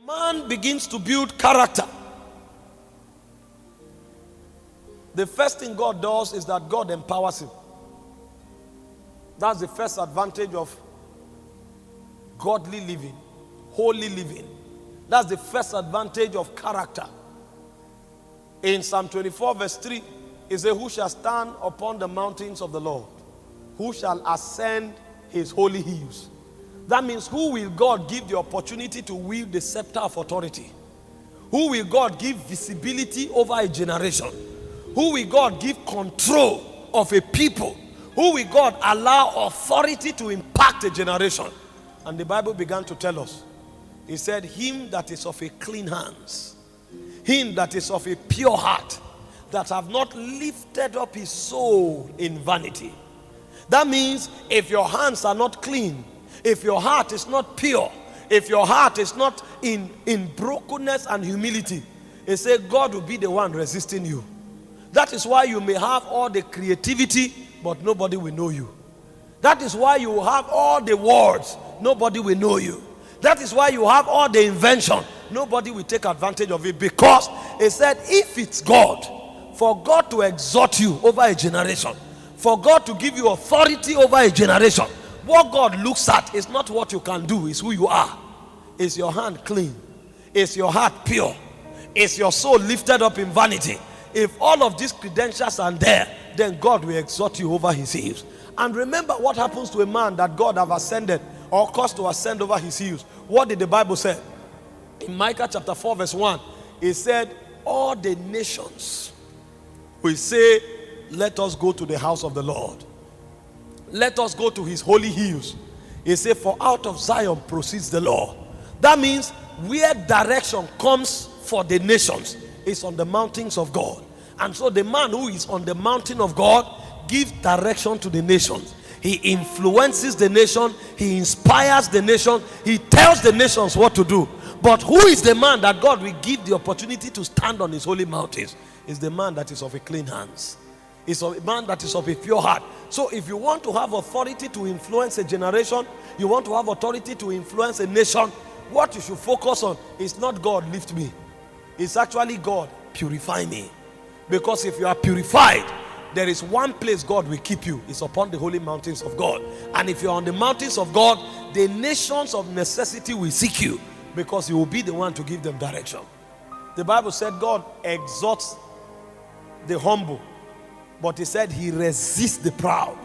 man begins to build character, the first thing God does is that God empowers him. That's the first advantage of godly living, holy living. That's the first advantage of character. In Psalm 24 verse 3, it says, who shall stand upon the mountains of the Lord? Who shall ascend his holy hills? That means, who will God give the opportunity to wield the scepter of authority? Who will God give visibility over a generation? Who will God give control of a people? Who will God allow authority to impact a generation? And the Bible began to tell us. He said, him that is of a clean hands, him that is of a pure heart, that have not lifted up his soul in vanity. That means, if your hands are not clean, if your heart is not pure, if your heart is not in brokenness and humility, it says God will be the one resisting you. That is why you may have all the creativity, but nobody will know you. That is why you have all the words, nobody will know you. That is why you have all the invention, nobody will take advantage of it, because it said, if it's God, for God to exalt you over a generation, for God to give you authority over a generation, what God looks at is not what you can do, it's who you are. Is your hand clean? Is your heart pure? Is your soul lifted up in vanity? If all of these credentials are there, then God will exalt you over his hills. And remember what happens to a man that God have ascended or caused to ascend over his hills. What did the Bible say? In Micah chapter 4 verse 1, it said, all the nations will say, let us go to the house of the Lord. Let us go to his holy hills. He said, for out of Zion proceeds the law. That means where direction comes for the nations is on the mountains of God. And so the man who is on the mountain of God gives direction to the nations. He influences the nation. He inspires the nation. He tells the nations what to do. But who is the man that God will give the opportunity to stand on his holy mountains? Is the man that is of a clean hands. Is a man that is of a pure heart. So if you want to have authority to influence a generation, you want to have authority to influence a nation, what you should focus on is not God lift me. It's actually God purify me. Because if you are purified, there is one place God will keep you. It's upon the holy mountains of God. And if you're on the mountains of God, the nations of necessity will seek you, because you will be the one to give them direction. The Bible said God exalts the humble, but he said he resists the proud.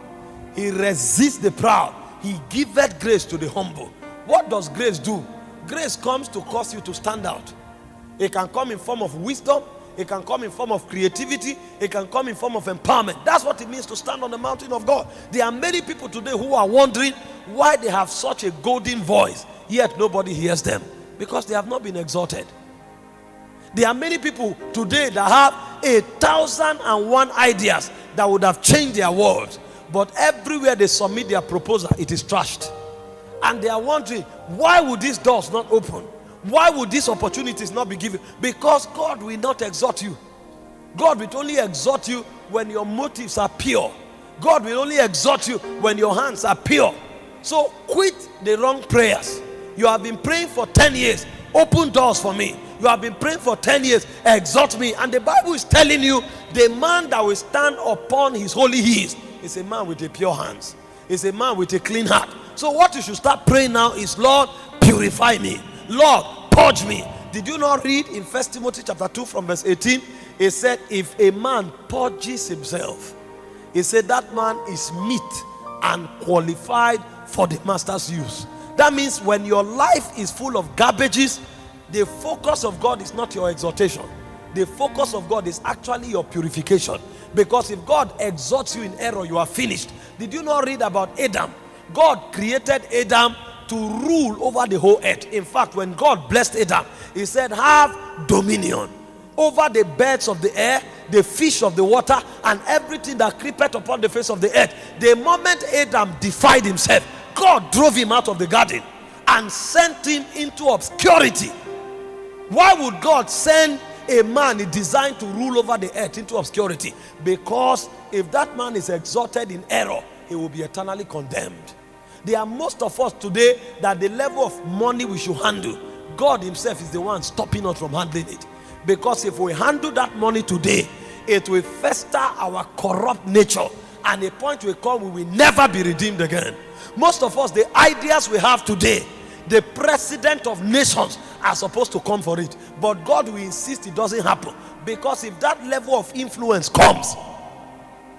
He resists the proud. He giveth grace to the humble. What does grace do? Grace comes to cause you to stand out. It can come in form of wisdom. It can come in form of creativity. It can come in form of empowerment. That's what it means to stand on the mountain of God. There are many people today who are wondering why they have such a golden voice, yet nobody hears them. Because they have not been exalted. There are many people today that have 1,001 ideas that would have changed their world, but everywhere they submit their proposal, it is trashed. And they are wondering, why would these doors not open? Why would these opportunities not be given? Because God will not exalt you. God will only exalt you when your motives are pure. God will only exalt you when your hands are pure. So quit the wrong prayers. You have been praying for 10 years. Open doors for me. You have been praying for 10 years. Exalt me. And the Bible is telling you, the man that will stand upon his holy hills is a man with a pure hands. Is a man with a clean heart. So what you should start praying now is, Lord, purify me. Lord, purge me. Did you not read in 1 Timothy chapter 2 from verse 18? It said, if a man purges himself, he said that man is meet and qualified for the master's use. That means when your life is full of garbages, the focus of God is not your exaltation. The focus of God is actually your purification. Because if God exalts you in error, you are finished. Did you not read about Adam? God created Adam to rule over the whole earth. In fact, when God blessed Adam, he said, have dominion over the birds of the air, the fish of the water, and everything that creepeth upon the face of the earth. The moment Adam defied himself, God drove him out of the garden and sent him into obscurity. Why would God send a man designed to rule over the earth into obscurity? Because if that man is exalted in error, he will be eternally condemned. There are most of us today that the level of money we should handle, God himself is the one stopping us from handling it. Because if we handle that money today, it will fester our corrupt nature, and a point will come we will never be redeemed again. Most of us, the ideas we have today, the president of nations are supposed to come for it, but God will insist it doesn't happen, because if that level of influence comes,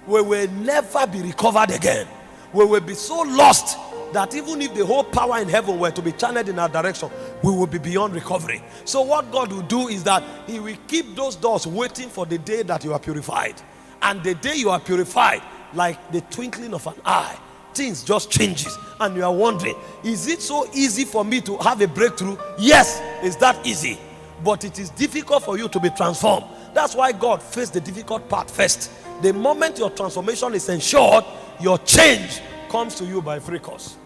we will never be recovered again. We will be so lost that even if the whole power in heaven were to be channeled in our direction, we will be beyond recovery. So what God will do is that he will keep those doors waiting for the day that you are purified. And the day you are purified, like the twinkling of an eye, things just changes, and you are wondering, is it so easy for me to have a breakthrough? Yes, it's that easy, but it is difficult for you to be transformed. That's why God faced the difficult part first. The moment your transformation is ensured, your change comes to you by free course.